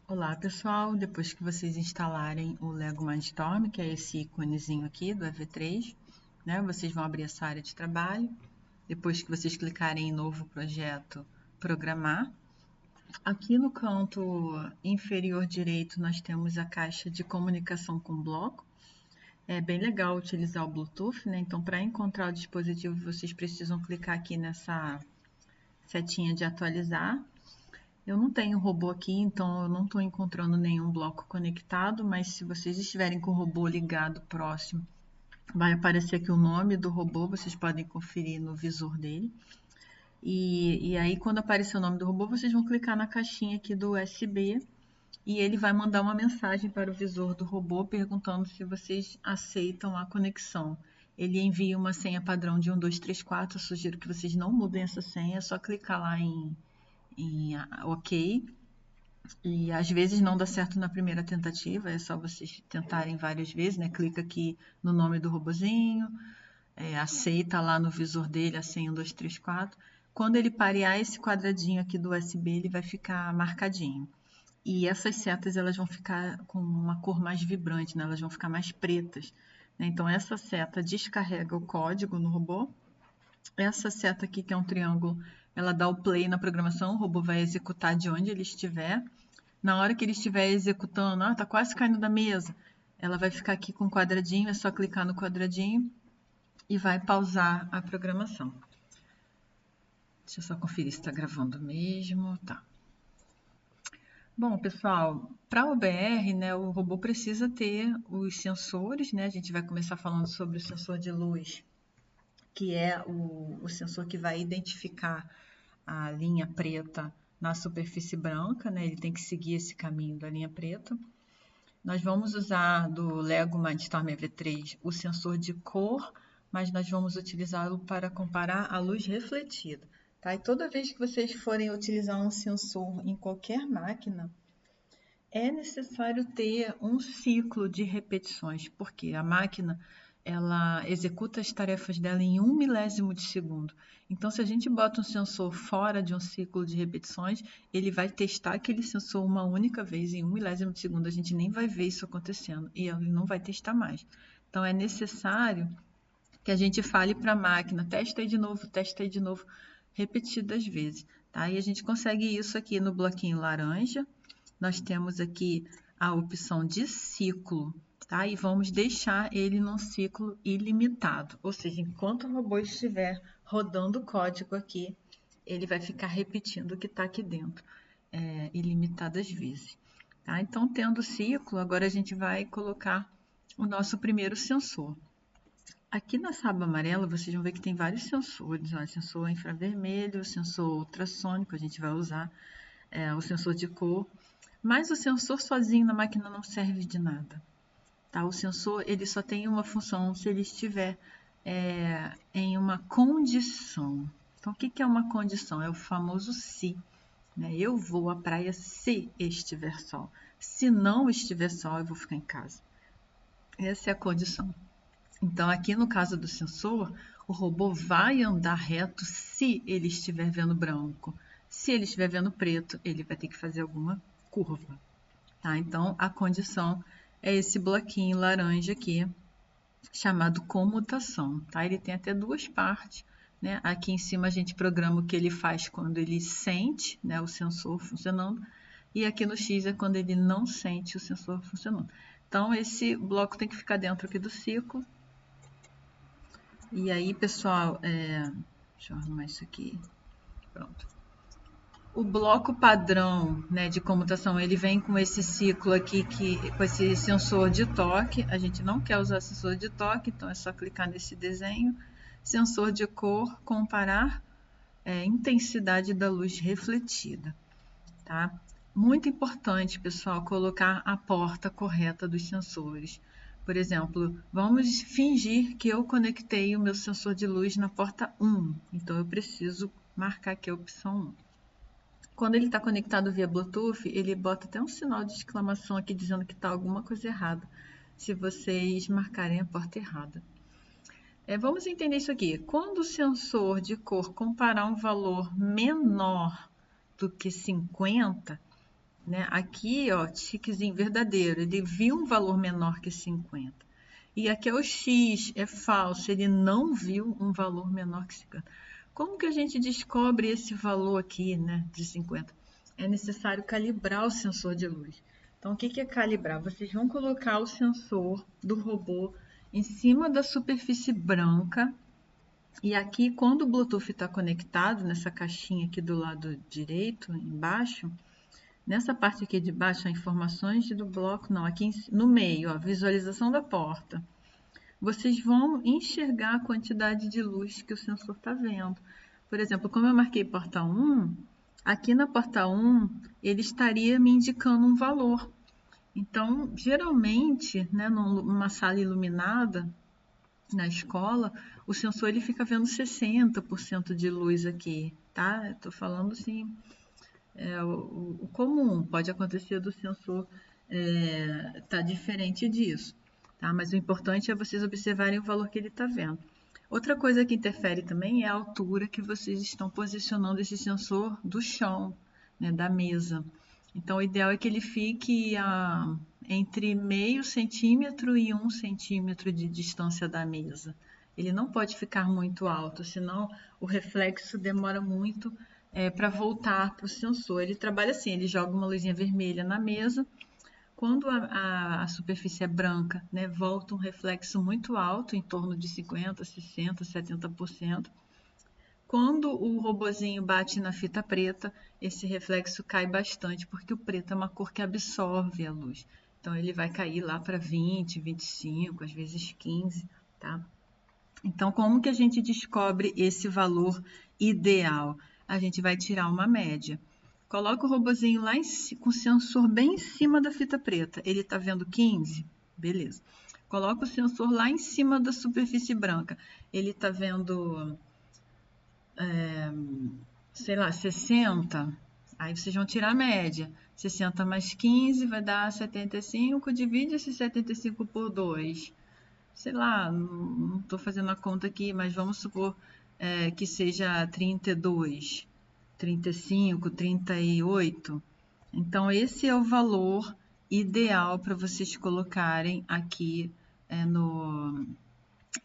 Olá, pessoal! Depois que vocês instalarem o Lego Mindstorm, que é esse íconezinho aqui do EV3, né, vocês vão abrir essa área de trabalho. Depois que vocês clicarem em novo projeto, programar. Aqui no canto inferior direito nós temos a caixa de comunicação com bloco. É bem legal utilizar o Bluetooth, né? Então, para encontrar o dispositivo, vocês precisam clicar aqui nessa setinha de atualizar. Eu não tenho robô aqui, então eu não estou encontrando nenhum bloco conectado, mas se vocês estiverem com o robô ligado próximo, vai aparecer aqui o nome do robô, vocês podem conferir no visor dele. E aí, quando aparecer o nome do robô, vocês vão clicar na caixinha aqui do USB e ele vai mandar uma mensagem para o visor do robô perguntando se vocês aceitam a conexão. Ele envia uma senha padrão de 1234, eu sugiro que vocês não mudem essa senha, é só clicar lá em OK. E às vezes não dá certo na primeira tentativa, é só vocês tentarem várias vezes, né? Clica aqui no nome do robozinho, aceita lá no visor dele a senha 1234. Quando ele parear esse quadradinho aqui do USB, ele vai ficar marcadinho. E essas setas elas vão ficar com uma cor mais vibrante, né? Elas vão ficar mais pretas, né? Então essa seta descarrega o código no robô. Essa seta aqui, que é um triângulo, ela dá o play na programação, o robô vai executar de onde ele estiver. Na hora que ele estiver executando, tá quase caindo da mesa, ela vai ficar aqui com um quadradinho, é só clicar no quadradinho e vai pausar a programação. Deixa eu só conferir se está gravando mesmo. Tá. Bom, pessoal, para o OBR, né, o robô precisa ter os sensores, né? A gente vai começar falando sobre o sensor de luz, que é o sensor que vai identificar a linha preta na superfície branca, né? Ele tem que seguir esse caminho da linha preta. Nós vamos usar do Lego Mindstorm EV3 o sensor de cor, mas nós vamos utilizá-lo para comparar a luz refletida. Tá? E toda vez que vocês forem utilizar um sensor em qualquer máquina, é necessário ter um ciclo de repetições, porque a máquina ela executa as tarefas dela em 1 milésimo de segundo. Então, se a gente bota um sensor fora de um ciclo de repetições, ele vai testar aquele sensor uma única vez em 1 milésimo de segundo. A gente nem vai ver isso acontecendo e ele não vai testar mais. Então, é necessário que a gente fale para a máquina, testa aí de novo, repetidas vezes. Tá? E a gente consegue isso aqui no bloquinho laranja. Nós temos aqui a opção de ciclo, tá? E vamos deixar ele num ciclo ilimitado, ou seja, enquanto o robô estiver rodando o código aqui, ele vai ficar repetindo o que está aqui dentro, ilimitadas vezes. Tá? Então, tendo o ciclo, agora a gente vai colocar o nosso primeiro sensor. Aqui nessa aba amarela, vocês vão ver que tem vários sensores, ó, sensor infravermelho, sensor ultrassônico, a gente vai usar o sensor de cor, mas o sensor sozinho na máquina não serve de nada. Tá? O sensor ele só tem uma função se ele estiver em uma condição. Então, o que é uma condição? É o famoso se. Né? Eu vou à praia se estiver sol. Se não estiver sol, eu vou ficar em casa. Essa é a condição. Então, aqui no caso do sensor, o robô vai andar reto se ele estiver vendo branco. Se ele estiver vendo preto, ele vai ter que fazer alguma curva. Tá? Então, a condição é esse bloquinho laranja aqui, chamado comutação. Tá? Ele tem até duas partes. Né? Aqui em cima a gente programa o que ele faz quando ele sente, né, o sensor funcionando. E aqui no X é quando ele não sente o sensor funcionando. Então, esse bloco tem que ficar dentro aqui do ciclo. E aí, pessoal, deixa eu arrumar isso aqui. Pronto. O bloco padrão, né, de comutação, ele vem com esse ciclo aqui, com esse sensor de toque. A gente não quer usar sensor de toque, então é só clicar nesse desenho. Sensor de cor, comparar intensidade da luz refletida. Tá? Muito importante, pessoal, colocar a porta correta dos sensores. Por exemplo, vamos fingir que eu conectei o meu sensor de luz na porta 1. Então, eu preciso marcar aqui a opção 1. Quando ele está conectado via Bluetooth, ele bota até um sinal de exclamação aqui dizendo que está alguma coisa errada, se vocês marcarem a porta errada. Vamos entender isso aqui. Quando o sensor de cor comparar um valor menor do que 50, né? Aqui, ó, tiquezinho verdadeiro, ele viu um valor menor que 50. E aqui é o X, é falso, ele não viu um valor menor que 50. Como que a gente descobre esse valor aqui, né, de 50? É necessário calibrar o sensor de luz. Então, o que é calibrar? Vocês vão colocar o sensor do robô em cima da superfície branca. E aqui, quando o Bluetooth está conectado, nessa caixinha aqui do lado direito, embaixo, nessa parte aqui de baixo, informações do bloco, não, aqui no meio, ó, visualização da porta. Vocês vão enxergar a quantidade de luz que o sensor está vendo. Por exemplo, como eu marquei porta 1, aqui na porta 1, ele estaria me indicando um valor. Então, geralmente, né, numa sala iluminada, na escola, o sensor ele fica vendo 60% de luz aqui, tá? Estou falando assim, o comum, pode acontecer do sensor tá diferente disso, tá? Mas o importante é vocês observarem o valor que ele está vendo. Outra coisa que interfere também é a altura que vocês estão posicionando esse sensor do chão, né, da mesa. Então, o ideal é que ele fique entre meio centímetro e 1 centímetro de distância da mesa. Ele não pode ficar muito alto, senão o reflexo demora muito para voltar para o sensor. Ele trabalha assim, ele joga uma luzinha vermelha na mesa. Quando a superfície é branca, né, volta um reflexo muito alto, em torno de 50%, 60%, 70%. Quando o robozinho bate na fita preta, esse reflexo cai bastante, porque o preto é uma cor que absorve a luz. Então, ele vai cair lá para 20, 25, às vezes 15, tá? Então, como que a gente descobre esse valor ideal? A gente vai tirar uma média. Coloca o robozinho lá com o sensor bem em cima da fita preta. Ele está vendo 15? Beleza. Coloca o sensor lá em cima da superfície branca. Ele está vendo, sei lá, 60? Aí vocês vão tirar a média. 60 mais 15 vai dar 75. Divide esse 75 por 2. Sei lá, não estou fazendo a conta aqui, mas vamos supor que seja 32, 35, 38. Então, esse é o valor ideal para vocês colocarem aqui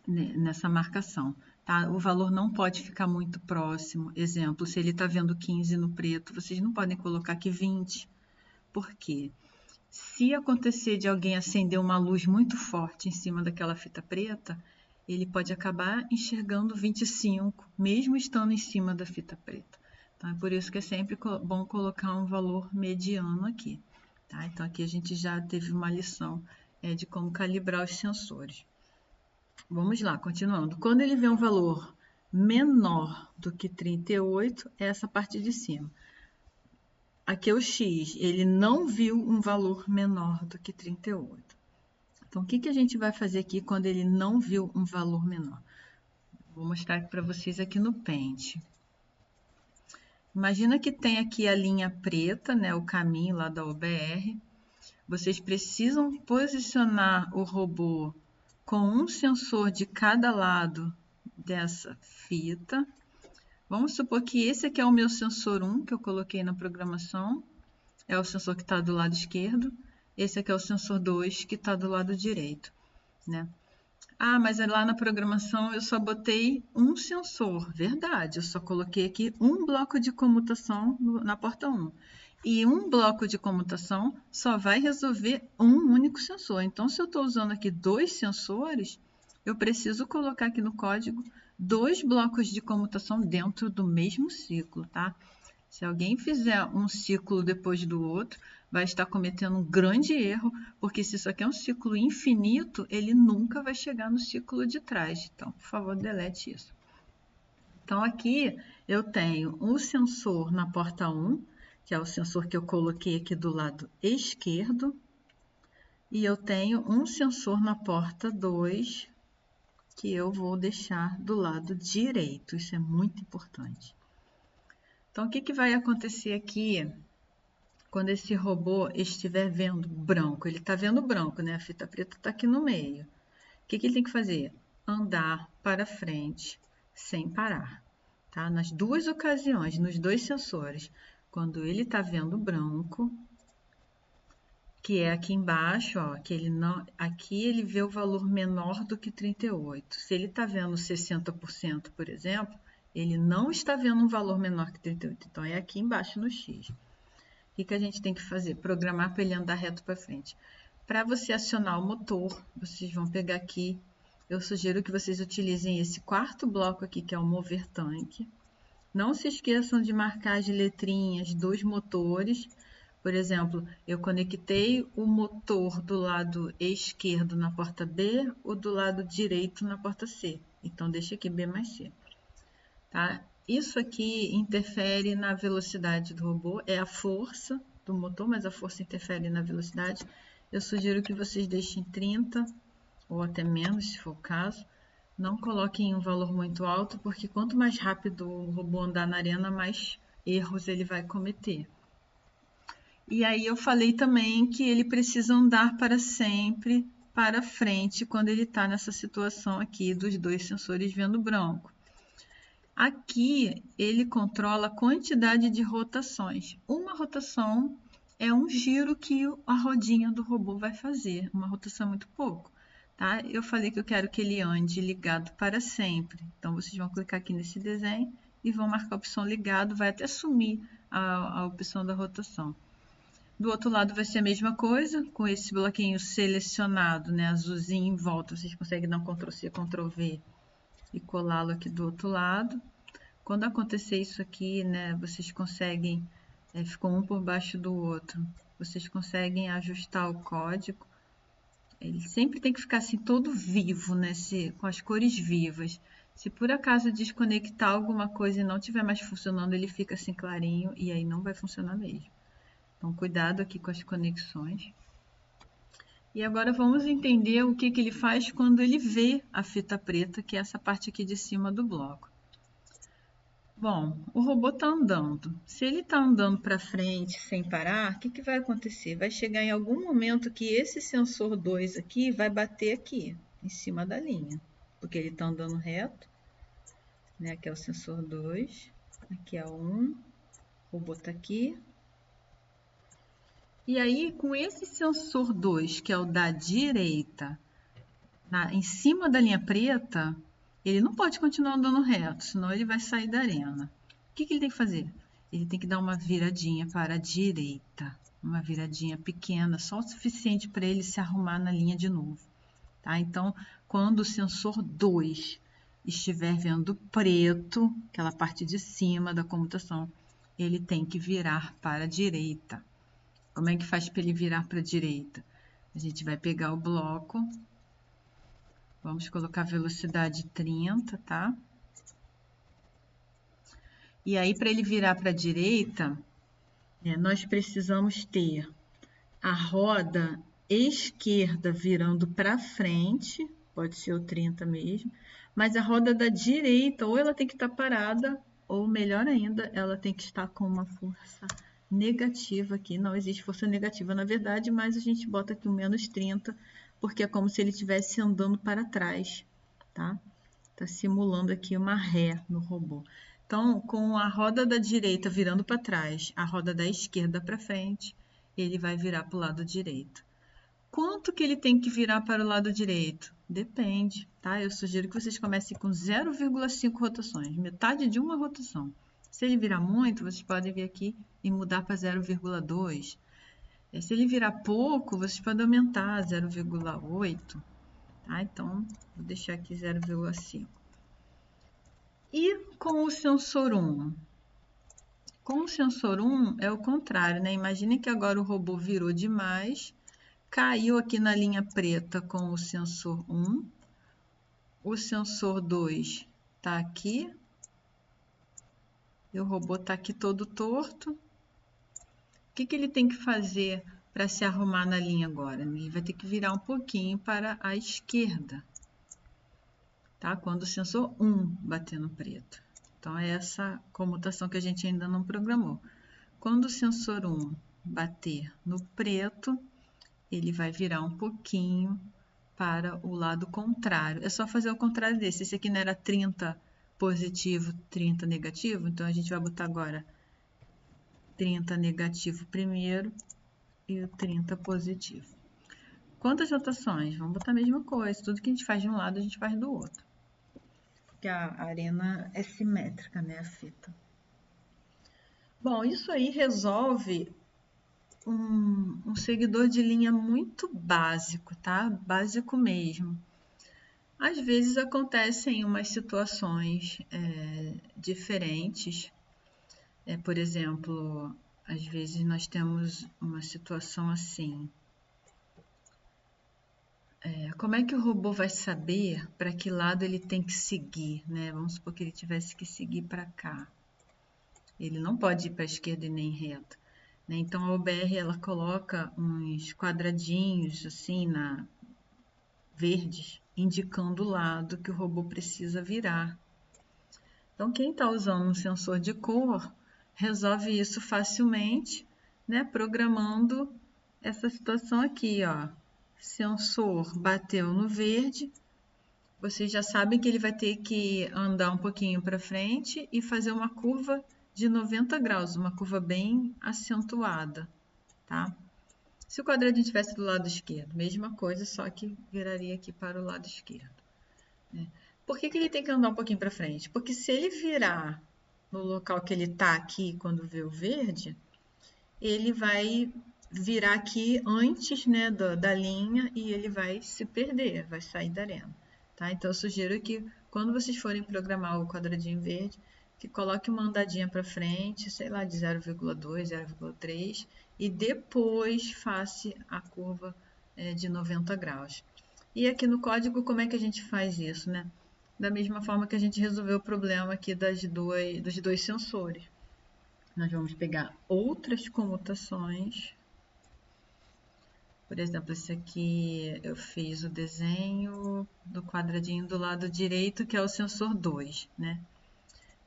nessa marcação. Tá? O valor não pode ficar muito próximo. Exemplo, se ele está vendo 15 no preto, vocês não podem colocar aqui 20. Por quê? Se acontecer de alguém acender uma luz muito forte em cima daquela fita preta, ele pode acabar enxergando 25, mesmo estando em cima da fita preta. Então, é por isso que é sempre bom colocar um valor mediano aqui. Tá? Então, aqui a gente já teve uma lição de como calibrar os sensores. Vamos lá, continuando. Quando ele vê um valor menor do que 38, é essa parte de cima. Aqui é o X, ele não viu um valor menor do que 38. Então, o que a gente vai fazer aqui quando ele não viu um valor menor? Vou mostrar para vocês aqui no Paint. Imagina que tem aqui a linha preta, né, o caminho lá da OBR. Vocês precisam posicionar o robô com um sensor de cada lado dessa fita. Vamos supor que esse aqui é o meu sensor 1, que eu coloquei na programação. É o sensor que está do lado esquerdo. Esse aqui é o sensor 2, que está do lado direito, né? Ah, mas lá na programação eu só botei um sensor. Verdade, eu só coloquei aqui um bloco de comutação na porta 1. E um bloco de comutação só vai resolver um único sensor. Então, se eu estou usando aqui 2 sensores, eu preciso colocar aqui no código 2 blocos de comutação dentro do mesmo ciclo, tá? Se alguém fizer um ciclo depois do outro, vai estar cometendo um grande erro, porque se isso aqui é um ciclo infinito, ele nunca vai chegar no ciclo de trás. Então, por favor, delete isso. Então, aqui eu tenho um sensor na porta 1, que é o sensor que eu coloquei aqui do lado esquerdo, e eu tenho um sensor na porta 2, que eu vou deixar do lado direito. Isso é muito importante. Então, o que vai acontecer aqui quando esse robô estiver vendo branco? Ele está vendo branco, né? A fita preta está aqui no meio. O que ele tem que fazer? Andar para frente sem parar, tá? Nas duas ocasiões, nos 2 sensores. Quando ele está vendo branco, que é aqui embaixo, ó, que ele não, aqui ele vê o valor menor do que 38. Se ele está vendo 60%, por exemplo, ele não está vendo um valor menor que 38. Então, é aqui embaixo no X. O que a gente tem que fazer? Programar para ele andar reto para frente. Para você acionar o motor, vocês vão pegar aqui, eu sugiro que vocês utilizem esse quarto bloco aqui, que é o mover tanque. Não se esqueçam de marcar as letrinhas dos motores. Por exemplo, eu conectei o motor do lado esquerdo na porta B ou do lado direito na porta C. Então, deixa aqui B mais C. Tá? Isso aqui interfere na velocidade do robô, é a força do motor, mas a força interfere na velocidade. Eu sugiro que vocês deixem 30 ou até menos, se for o caso. Não coloquem um valor muito alto, porque quanto mais rápido o robô andar na arena, mais erros ele vai cometer. E aí eu falei também que ele precisa andar para sempre para frente quando ele está nessa situação aqui dos dois sensores vendo branco. Aqui ele controla a quantidade de rotações. Uma rotação é um giro que a rodinha do robô vai fazer, uma rotação muito pouco. Tá? Eu falei que eu quero que ele ande ligado para sempre. Então, vocês vão clicar aqui nesse desenho e vão marcar a opção ligado, vai até sumir a opção da rotação. Do outro lado vai ser a mesma coisa, com esse bloquinho selecionado, né, azulzinho em volta. Vocês conseguem dar um Ctrl+C, Ctrl+V e colá-lo aqui do outro lado. Quando acontecer isso aqui, né, vocês conseguem, ficou um por baixo do outro, vocês conseguem ajustar o código. Ele sempre tem que ficar assim todo vivo, né, com as cores vivas. Se por acaso desconectar alguma coisa e não estiver mais funcionando, ele fica assim clarinho e aí não vai funcionar mesmo. Então, cuidado aqui com as conexões. E agora vamos entender o que ele faz quando ele vê a fita preta, que é essa parte aqui de cima do bloco. Bom, o robô está andando. Se ele está andando para frente sem parar, o que vai acontecer? Vai chegar em algum momento que esse sensor 2 aqui vai bater aqui, em cima da linha, porque ele está andando reto, né? Aqui é o sensor 2, aqui é o 1, o robô está aqui. E aí, com esse sensor 2, que é o da direita, em cima da linha preta, ele não pode continuar andando reto, senão ele vai sair da arena. O que ele tem que fazer? Ele tem que dar uma viradinha para a direita, uma viradinha pequena, só o suficiente para ele se arrumar na linha de novo. Tá? Então, quando o sensor 2 estiver vendo preto, aquela parte de cima da comutação, ele tem que virar para a direita. Como é que faz para ele virar para a direita? A gente vai pegar o bloco, vamos colocar velocidade 30, tá? E aí, para ele virar para a direita, nós precisamos ter a roda esquerda virando para frente, pode ser o 30 mesmo, mas a roda da direita, ou ela tem que estar parada, ou melhor ainda, ela tem que estar com uma força negativa aqui. Não existe força negativa, na verdade, mas a gente bota aqui o menos 30, porque é como se ele estivesse andando para trás, tá? Tá simulando aqui uma ré no robô. Então, com a roda da direita virando para trás, a roda da esquerda para frente, ele vai virar para o lado direito. Quanto que ele tem que virar para o lado direito? Depende, tá? Eu sugiro que vocês comecem com 0,5 rotações, metade de uma rotação. Se ele virar muito, vocês podem vir aqui e mudar para 0,2. Se ele virar pouco, vocês podem aumentar 0,8. Tá? Então, vou deixar aqui 0,5. E com o sensor 1? Com o sensor 1 é o contrário, né? Imagine que agora o robô virou demais, caiu aqui na linha preta com o sensor 1. O sensor 2 está aqui. E o robô está aqui todo torto. O que ele tem que fazer para se arrumar na linha agora? Ele vai ter que virar um pouquinho para a esquerda, tá? Quando o sensor 1 bater no preto. Então, é essa comutação que a gente ainda não programou. Quando o sensor 1 bater no preto, ele vai virar um pouquinho para o lado contrário. É só fazer o contrário desse. Esse aqui não era 30 positivo, 30 negativo, então a gente vai botar agora 30 negativo primeiro e o 30 positivo. Quantas rotações? Vamos botar a mesma coisa. Tudo que a gente faz de um lado, a gente faz do outro. Porque a arena é simétrica, né? A fita. Bom, isso aí resolve um seguidor de linha muito básico, tá? Básico mesmo. Às vezes acontecem umas situações diferentes. Por exemplo, às vezes nós temos uma situação assim. Como é que o robô vai saber para que lado ele tem que seguir, né? Vamos supor que ele tivesse que seguir para cá. Ele não pode ir para a esquerda e nem reto, né? Então a OBR ela coloca uns quadradinhos assim verdes, indicando o lado que o robô precisa virar. Então quem está usando um sensor de cor resolve isso facilmente, né? Programando essa situação aqui, ó. Sensor bateu no verde, vocês já sabem que ele vai ter que andar um pouquinho para frente e fazer uma curva de 90 graus, uma curva bem acentuada, tá? Se o quadradinho estivesse do lado esquerdo, mesma coisa, só que viraria aqui para o lado esquerdo, né? Por que ele tem que andar um pouquinho para frente? Porque se ele virar no local que ele está aqui, quando vê o verde, ele vai virar aqui antes, né, da linha e ele vai se perder, vai sair da arena. Tá? Então, eu sugiro que quando vocês forem programar o quadradinho verde, que coloque uma andadinha para frente, sei lá, de 0,2, 0,3 e depois faça a curva de 90 graus. E aqui no código, como é que a gente faz isso, né? Da mesma forma que a gente resolveu o problema aqui dos dois sensores. Nós vamos pegar outras comutações. Por exemplo, esse aqui eu fiz o desenho do quadradinho do lado direito, que é o sensor 2, né?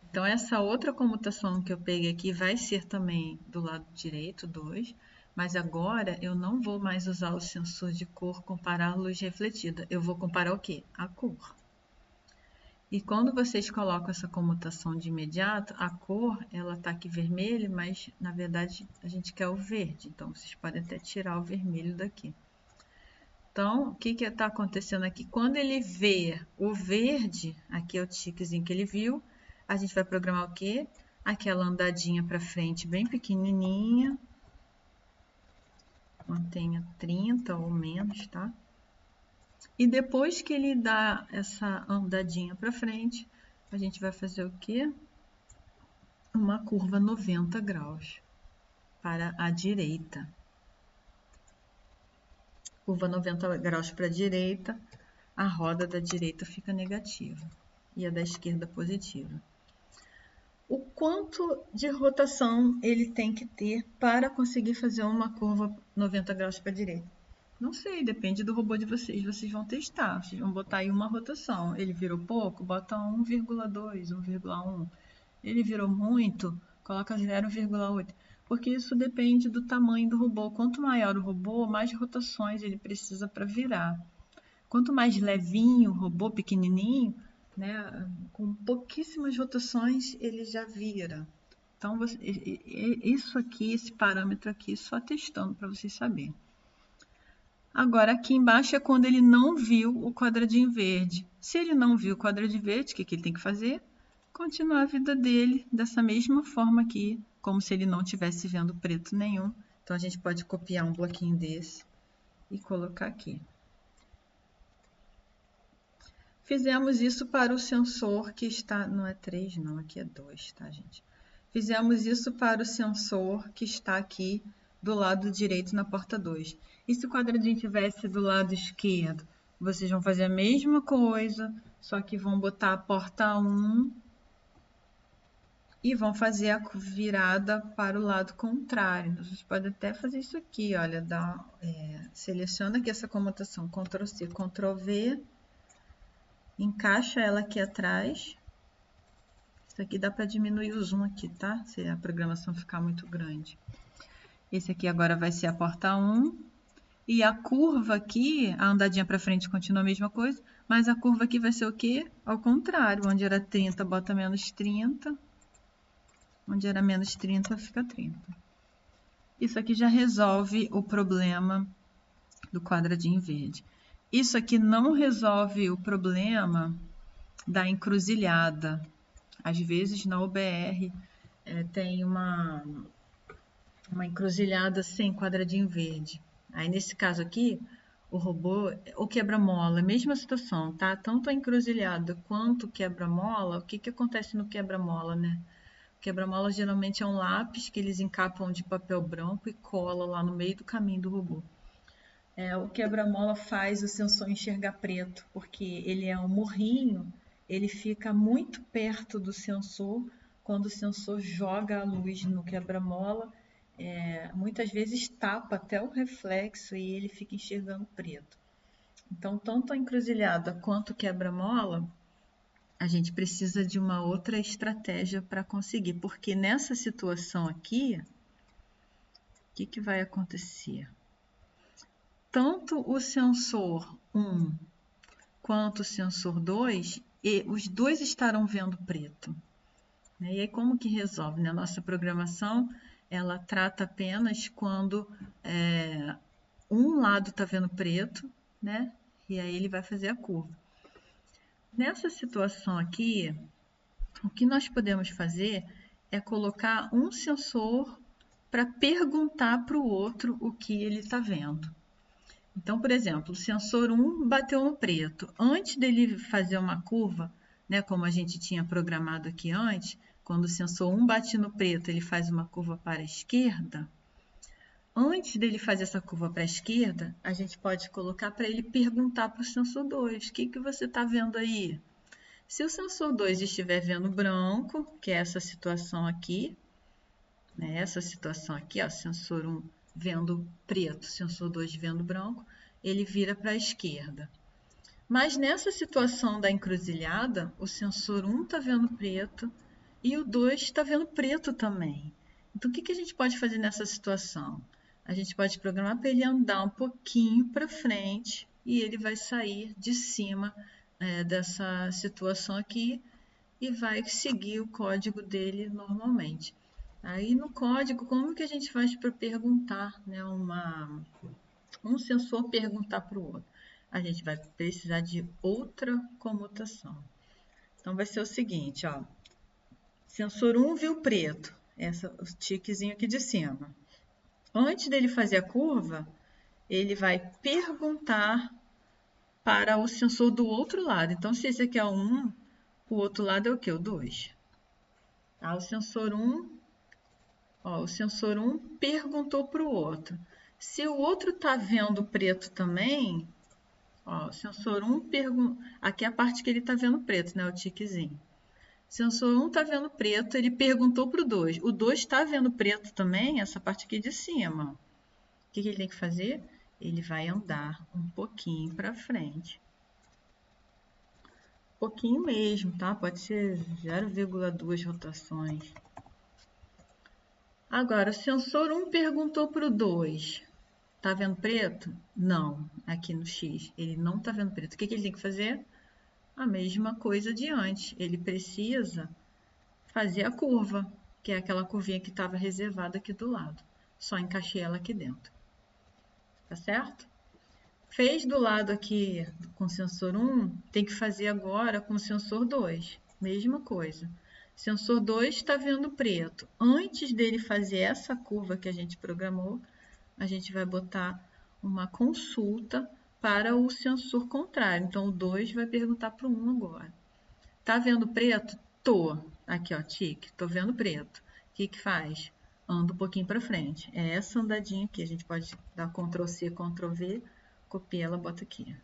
Então, essa outra comutação que eu peguei aqui vai ser também do lado direito, 2, mas agora eu não vou mais usar o sensor de cor comparar a luz refletida. Eu vou comparar o quê? A cor. E quando vocês colocam essa comutação de imediato, a cor, ela está aqui vermelha, mas na verdade a gente quer o verde. Então, vocês podem até tirar o vermelho daqui. Então, o que está acontecendo aqui? Quando ele vê o verde, aqui é o tiquezinho que ele viu, a gente vai programar o quê? Aquela andadinha para frente bem pequenininha. Mantenha 30 ou menos, tá? E depois que ele dá essa andadinha para frente, a gente vai fazer o quê? Uma curva 90 graus para a direita. Curva 90 graus para a direita, a roda da direita fica negativa e a da esquerda positiva. O quanto de rotação ele tem que ter para conseguir fazer uma curva 90 graus para a direita? Não sei, depende do robô de vocês. Vocês vão testar, vocês vão botar aí uma rotação. Ele virou pouco, bota 1,2, 1,1. Ele virou muito, coloca 0,8. Porque isso depende do tamanho do robô. Quanto maior o robô, mais rotações ele precisa para virar. Quanto mais levinho o robô, pequenininho, né, com pouquíssimas rotações, ele já vira. Então, isso aqui, esse parâmetro aqui, só testando para vocês saberem. Agora, aqui embaixo é quando ele não viu o quadradinho verde. Se ele não viu o quadradinho verde, o que ele tem que fazer? Continuar a vida dele dessa mesma forma aqui, como se ele não estivesse vendo preto nenhum. Então, a gente pode copiar um bloquinho desse e colocar aqui. Fizemos isso para o sensor que está... Não é 3, não. Aqui é 2, tá, gente? Fizemos isso para o sensor que está aqui do lado direito na porta 2. E se o quadradinho estivesse do lado esquerdo? Vocês vão fazer a mesma coisa, só que vão botar a porta 1 e vão fazer a virada para o lado contrário. Vocês podem até fazer isso aqui, olha, seleciona aqui essa comutação, Ctrl+C, Ctrl+V, encaixa ela aqui atrás. Isso aqui dá para diminuir o zoom aqui, tá? Se a programação ficar muito grande. Esse aqui agora vai ser a porta 1. E a curva aqui, a andadinha para frente continua a mesma coisa, mas a curva aqui vai ser o quê? Ao contrário, onde era 30, bota menos 30. Onde era menos 30, fica 30. Isso aqui já resolve o problema do quadradinho verde. Isso aqui não resolve o problema da encruzilhada. Às vezes na UBR tem uma encruzilhada sem quadradinho verde. Aí nesse caso aqui, o robô, o quebra-mola, mesma situação, tá? Tanto a encruzilhada quanto o quebra-mola, o que que acontece no quebra-mola, né? O quebra-mola geralmente é um lápis que eles encapam de papel branco e cola lá no meio do caminho do robô. O quebra-mola faz o sensor enxergar preto, porque ele é um morrinho, ele fica muito perto do sensor quando o sensor joga a luz no quebra-mola. Muitas vezes tapa até o reflexo e ele fica enxergando preto. Então, tanto a encruzilhada quanto o quebra-mola, a gente precisa de uma outra estratégia para conseguir, porque nessa situação aqui, o que vai acontecer? Tanto o sensor 1 quanto o sensor 2, os dois estarão vendo preto. E aí como que resolve? Na nossa programação, ela trata apenas quando um lado está vendo preto, né? E aí ele vai fazer a curva. Nessa situação aqui, o que nós podemos fazer é colocar um sensor para perguntar para o outro o que ele está vendo. Então, por exemplo, o sensor 1 bateu no preto. Antes dele fazer uma curva, né, como a gente tinha programado aqui antes, quando o sensor 1 bate no preto, ele faz uma curva para a esquerda. Antes dele fazer essa curva para a esquerda, a gente pode colocar para ele perguntar para o sensor 2, o que você está vendo aí? Se o sensor 2 estiver vendo branco, que é essa situação aqui, né, essa situação aqui, ó, sensor 1 vendo preto, sensor 2 vendo branco, ele vira para a esquerda. Mas nessa situação da encruzilhada, o sensor 1 está vendo preto e o 2 está vendo preto também. Então, o que a gente pode fazer nessa situação? A gente pode programar para ele andar um pouquinho para frente e ele vai sair de cima dessa situação aqui e vai seguir o código dele normalmente. Aí no código, como que a gente faz para perguntar, né, um sensor perguntar para o outro? A gente vai precisar de outra comutação. Então vai ser o seguinte, ó, sensor 1 viu preto, o tiquezinho aqui de cima. Antes dele fazer a curva, ele vai perguntar para o sensor do outro lado. Então, se esse aqui é o 1, o outro lado é o quê? O 2. Tá? O sensor 1 perguntou para o outro. Se o outro está vendo preto também, ó, o sensor 1 pergunta. Aqui é a parte que ele está vendo preto, né? O tiquezinho. Sensor 1 está vendo preto, ele perguntou para o 2. O 2 está vendo preto também, essa parte aqui de cima. O que ele tem que fazer? Ele vai andar um pouquinho para frente. Pouquinho mesmo, tá? Pode ser 0,2 rotações. Agora, o sensor 1 perguntou para o 2. Tá vendo preto? Não, aqui no X. Ele não tá vendo preto. O que ele tem que fazer? A mesma coisa de antes. Ele precisa fazer a curva, que é aquela curvinha que estava reservada aqui do lado. Só encaixei ela aqui dentro. Tá certo? Fez do lado aqui com o sensor 1, tem que fazer agora com o sensor 2. Mesma coisa. Sensor 2 está vendo preto. Antes dele fazer essa curva que a gente programou, a gente vai botar uma consulta para o sensor contrário. Então, o 2 vai perguntar para o 1 agora. Tá vendo preto? Tô. Aqui, ó, tique. Tô vendo preto. O que faz? Anda um pouquinho para frente. É essa andadinha aqui. A gente pode dar Ctrl C, Ctrl V, copia ela, bota aqui.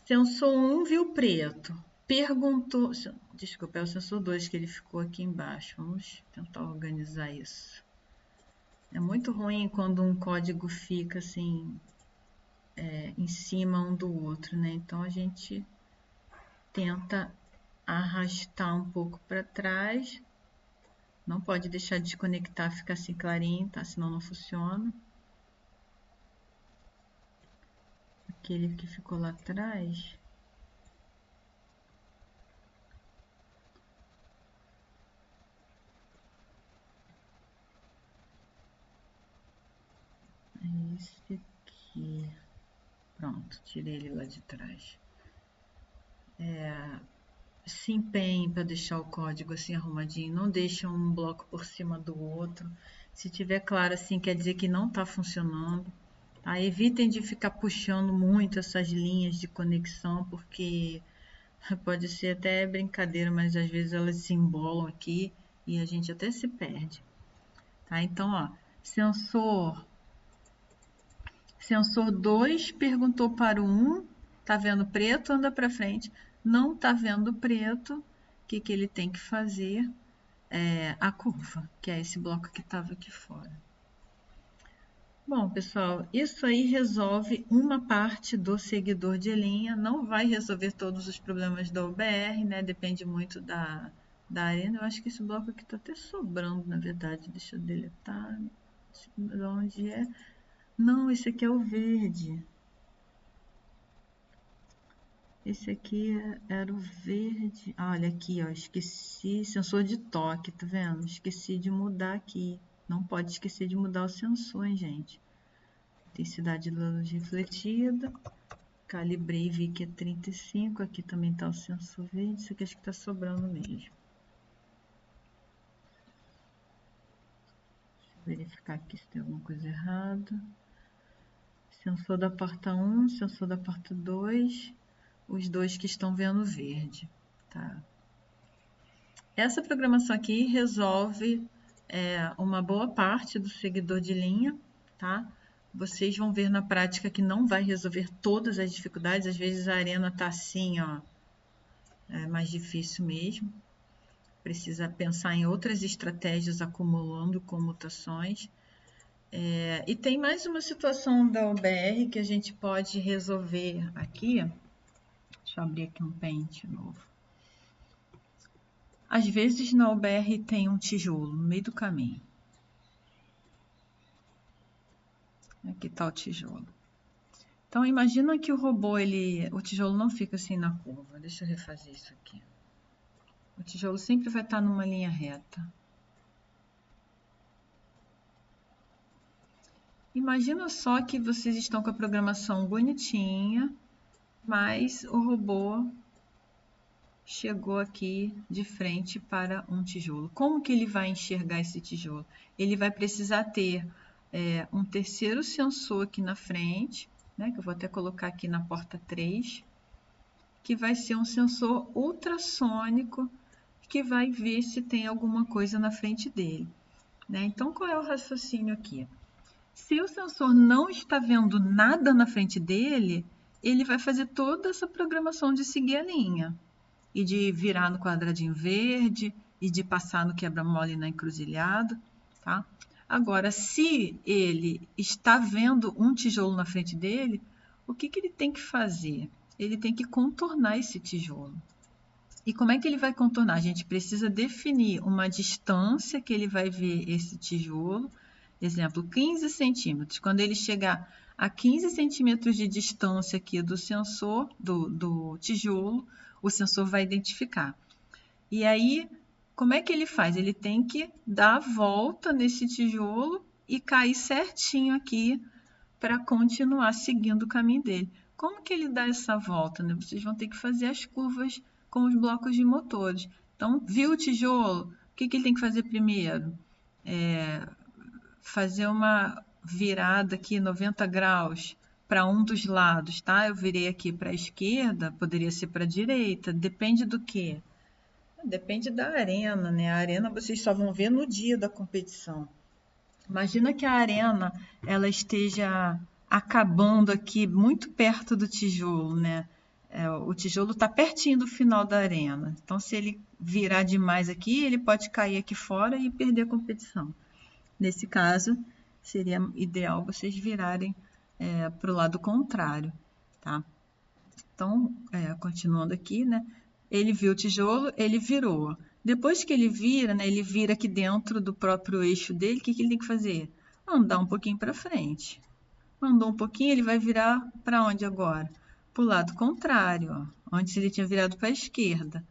Sensor 1 viu preto. Perguntou... Desculpa, é o sensor 2 que ele ficou aqui embaixo. Vamos tentar organizar isso. É muito ruim quando um código fica assim, em cima um do outro, né? Então, a gente tenta arrastar um pouco para trás. Não pode deixar desconectar, ficar assim clarinho, tá? Senão não funciona. Aquele que ficou lá atrás. esse aqui. Pronto, tirei ele lá de trás. Se empenhe para deixar o código assim arrumadinho, não deixa um bloco por cima do outro. Se tiver claro assim, quer dizer que não está funcionando. Tá? Evitem de ficar puxando muito essas linhas de conexão, porque pode ser até brincadeira, mas às vezes elas se embolam aqui e a gente até se perde. Tá? Então, ó, sensor 2 perguntou para o 1, tá vendo preto, anda para frente. Não tá vendo preto, o que que ele tem que fazer? A curva, que é esse bloco que estava aqui fora. Bom, pessoal, isso aí resolve uma parte do seguidor de linha, não vai resolver todos os problemas da OBR, né? Depende muito da arena. Eu acho que esse bloco aqui está até sobrando, na verdade. Deixa eu deletar. De onde é? Não, esse aqui é o verde. Esse aqui era o verde. Ah, olha aqui, ó, esqueci, sensor de toque, tá vendo? Esqueci de mudar aqui. Não pode esquecer de mudar o sensor, hein, gente? Intensidade da luz refletida. Calibrei, vi que é 35. Aqui também tá o sensor verde. Isso aqui acho que tá sobrando mesmo. Deixa eu verificar aqui se tem alguma coisa errada. Sensor da porta 1, sensor da porta 2. Os dois que estão vendo verde, tá? Essa programação aqui resolve uma boa parte do seguidor de linha, tá? Vocês vão ver na prática que não vai resolver todas as dificuldades. Às vezes a arena tá assim, ó, é mais difícil mesmo. Precisa pensar em outras estratégias acumulando comutações. E tem mais uma situação da OBR que a gente pode resolver aqui. Deixa eu abrir aqui um Paint novo. Às vezes na OBR tem um tijolo no meio do caminho. Aqui está o tijolo. Então imagina que o robô, o tijolo não fica assim na curva. Deixa eu refazer isso aqui. O tijolo sempre vai estar numa linha reta. Imagina só que vocês estão com a programação bonitinha, mas o robô chegou aqui de frente para um tijolo. Como que ele vai enxergar esse tijolo? Ele vai precisar ter um terceiro sensor aqui na frente, né, que eu vou até colocar aqui na porta 3, que vai ser um sensor ultrassônico que vai ver se tem alguma coisa na frente dele. Né? Então, qual é o raciocínio aqui? Se o sensor não está vendo nada na frente dele, ele vai fazer toda essa programação de seguir a linha e de virar no quadradinho verde e de passar no quebra-mola e na encruzilhada, tá? Agora, se ele está vendo um tijolo na frente dele, o que ele tem que fazer? Ele tem que contornar esse tijolo. E como é que ele vai contornar? A gente precisa definir uma distância que ele vai ver esse tijolo, exemplo, 15 centímetros. Quando ele chegar a 15 centímetros de distância aqui do sensor, do tijolo, o sensor vai identificar. E aí, como é que ele faz? Ele tem que dar a volta nesse tijolo e cair certinho aqui para continuar seguindo o caminho dele. Como que ele dá essa volta? Né? Vocês vão ter que fazer as curvas com os blocos de motores. Então, viu o tijolo? O que ele tem que fazer primeiro? Fazer uma virada aqui 90 graus para um dos lados, tá? Eu virei aqui para a esquerda, poderia ser para a direita, depende do quê? Depende da arena, né? A arena vocês só vão ver no dia da competição. Imagina que a arena ela esteja acabando aqui muito perto do tijolo, né? O tijolo está pertinho do final da arena. Então, se ele virar demais aqui, ele pode cair aqui fora e perder a competição. Nesse caso, seria ideal vocês virarem para o lado contrário, tá? Então, continuando aqui, né? Ele viu o tijolo, ele virou. Depois que ele vira, né? Ele vira aqui dentro do próprio eixo dele, o que ele tem que fazer? Andar um pouquinho para frente. Andou um pouquinho, ele vai virar para onde agora? Para o lado contrário, ó. Antes ele tinha virado para a esquerda.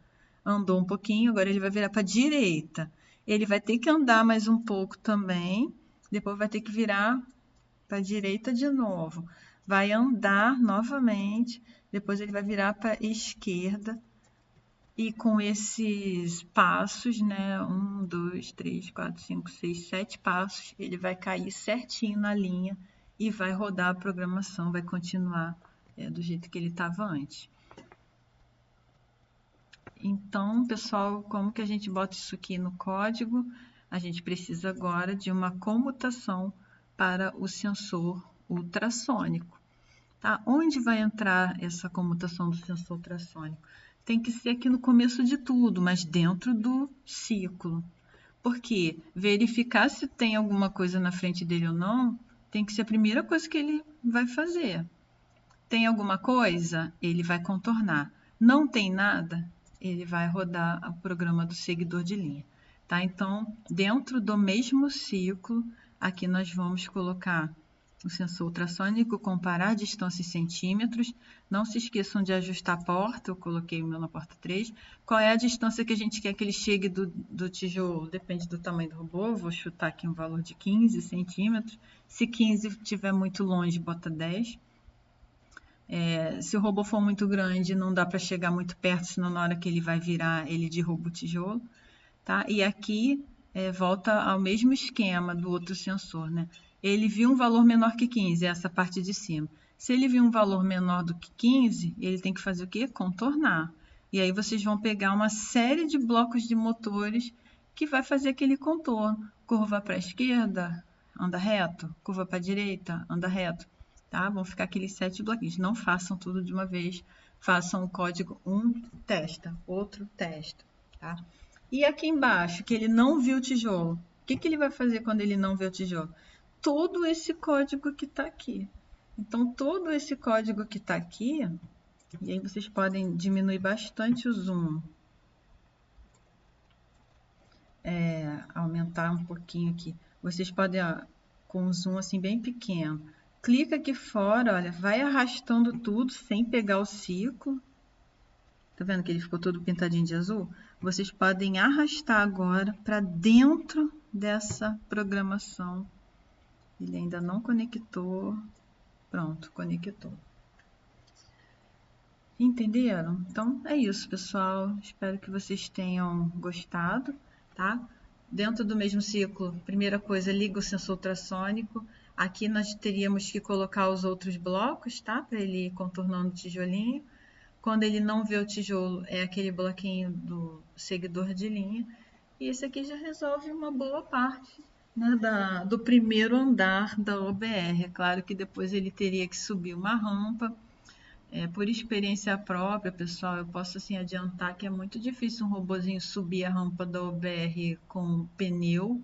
Andou um pouquinho, agora ele vai virar para a direita. Ele vai ter que andar mais um pouco também, depois vai ter que virar para a direita de novo, vai andar novamente, depois ele vai virar para a esquerda, e com esses passos, né, 1, 2, 3, 4, 5, 6, 7 passos, ele vai cair certinho na linha e vai rodar a programação, vai continuar do jeito que ele estava antes. Então, pessoal, como que a gente bota isso aqui no código? A gente precisa agora de uma comutação para o sensor ultrassônico. Tá? Onde vai entrar essa comutação do sensor ultrassônico? Tem que ser aqui no começo de tudo, mas dentro do ciclo. Porque verificar se tem alguma coisa na frente dele ou não, tem que ser a primeira coisa que ele vai fazer. Tem alguma coisa? Ele vai contornar. Não tem nada? Ele vai rodar o programa do seguidor de linha. Tá? Então, dentro do mesmo ciclo, aqui nós vamos colocar o sensor ultrassônico, comparar a distância em centímetros. Não se esqueçam de ajustar a porta, eu coloquei o meu na porta 3. Qual é a distância que a gente quer que ele chegue do tijolo? Depende do tamanho do robô, vou chutar aqui um valor de 15 centímetros. Se 15 estiver muito longe, bota 10. Se o robô for muito grande, não dá para chegar muito perto, senão na hora que ele vai virar, ele derruba o tijolo. Tá? E aqui volta ao mesmo esquema do outro sensor, né? Ele viu um valor menor que 15, essa parte de cima. Se ele viu um valor menor do que 15, ele tem que fazer o quê? Contornar. E aí vocês vão pegar uma série de blocos de motores que vai fazer aquele contorno. Curva para a esquerda, anda reto. Curva para a direita, anda reto. Tá? Vão ficar aqueles 7 bloquinhos. Não façam tudo de uma vez. Façam o código, um testa, outro testa. Tá? E aqui embaixo, que ele não viu o tijolo. O que ele vai fazer quando ele não vê o tijolo? Todo esse código que está aqui. Então, todo esse código que está aqui, e aí vocês podem diminuir bastante o zoom. Aumentar um pouquinho aqui. Vocês podem, com um zoom assim bem pequeno, clica aqui fora, olha, vai arrastando tudo sem pegar o ciclo. Tá vendo que ele ficou todo pintadinho de azul? Vocês podem arrastar agora para dentro dessa programação. Ele ainda não conectou. Pronto, conectou. Entenderam? Então, é isso, pessoal. Espero que vocês tenham gostado, tá? Dentro do mesmo ciclo, primeira coisa, liga o sensor ultrassônico. Aqui nós teríamos que colocar os outros blocos, tá? Para ele ir contornando o tijolinho. Quando ele não vê o tijolo, é aquele bloquinho do seguidor de linha. E esse aqui já resolve uma boa parte, né, do primeiro andar da OBR. É claro que depois ele teria que subir uma rampa. Por experiência própria, pessoal, eu posso assim adiantar que é muito difícil um robozinho subir a rampa da OBR com pneu.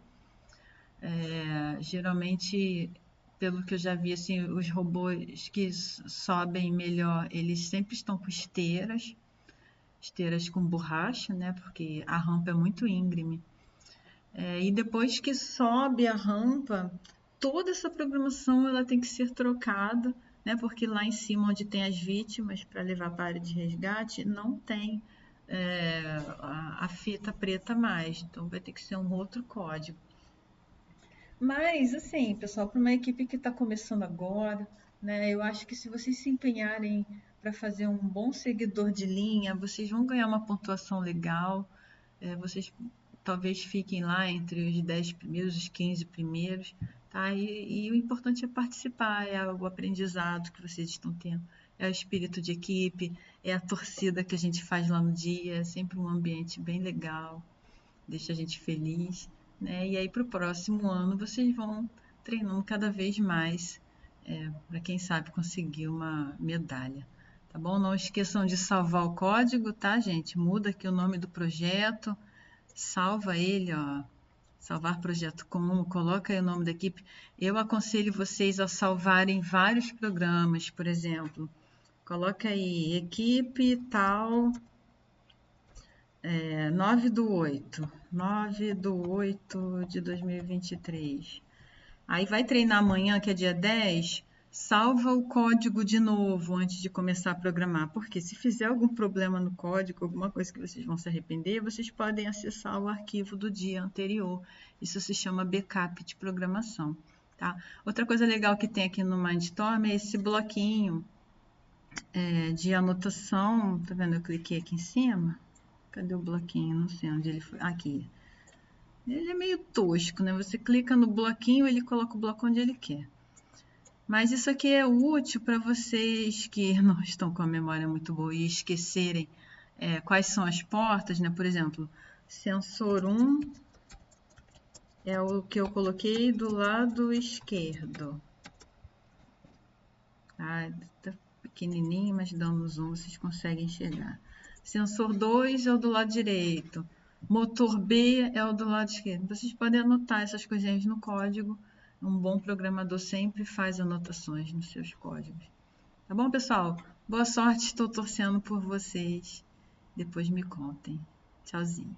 Geralmente, pelo que eu já vi, assim, os robôs que sobem melhor, eles sempre estão com esteiras com borracha, né? Porque a rampa é muito íngreme. E depois que sobe a rampa, toda essa programação ela tem que ser trocada, né? Porque lá em cima, onde tem as vítimas para levar para a área de resgate, não tem a fita preta mais. Então, vai ter que ser um outro código. Mas, assim, pessoal, para uma equipe que está começando agora, né? Eu acho que se vocês se empenharem para fazer um bom seguidor de linha, vocês vão ganhar uma pontuação legal. Vocês talvez fiquem lá entre os 10 primeiros, os 15 primeiros, tá? E o importante é participar, é o aprendizado que vocês estão tendo, é o espírito de equipe, é a torcida que a gente faz lá no dia, é sempre um ambiente bem legal, deixa a gente feliz, né? E aí para o próximo ano vocês vão treinando cada vez mais, para quem sabe conseguir uma medalha. Tá bom? Não esqueçam de salvar o código, tá, gente? Muda aqui o nome do projeto, salva ele, ó. Salvar projeto comum, coloca aí o nome da equipe. Eu aconselho vocês a salvarem vários programas, por exemplo. Coloca aí, equipe tal, 9/8 de 2023. Aí vai treinar amanhã, que é dia 10, salva o código de novo antes de começar a programar, porque se fizer algum problema no código, alguma coisa que vocês vão se arrepender, vocês podem acessar o arquivo do dia anterior. Isso se chama backup de programação, tá? Outra coisa legal que tem aqui no Mindstorm é esse bloquinho de anotação. Tá vendo? Eu cliquei aqui em cima. Cadê o bloquinho? Não sei onde ele foi. Aqui. Ele é meio tosco, né? Você clica no bloquinho, ele coloca o bloco onde ele quer. Mas isso aqui é útil para vocês que não estão com a memória muito boa e esquecerem quais são as portas, né? Por exemplo, sensor 1 é o que eu coloquei do lado esquerdo. Tá pequenininho, mas dando zoom vocês conseguem enxergar. Sensor 2 é o do lado direito. Motor B é o do lado esquerdo. Vocês podem anotar essas coisinhas no código. Um bom programador sempre faz anotações nos seus códigos. Tá bom, pessoal? Boa sorte, estou torcendo por vocês. Depois me contem. Tchauzinho.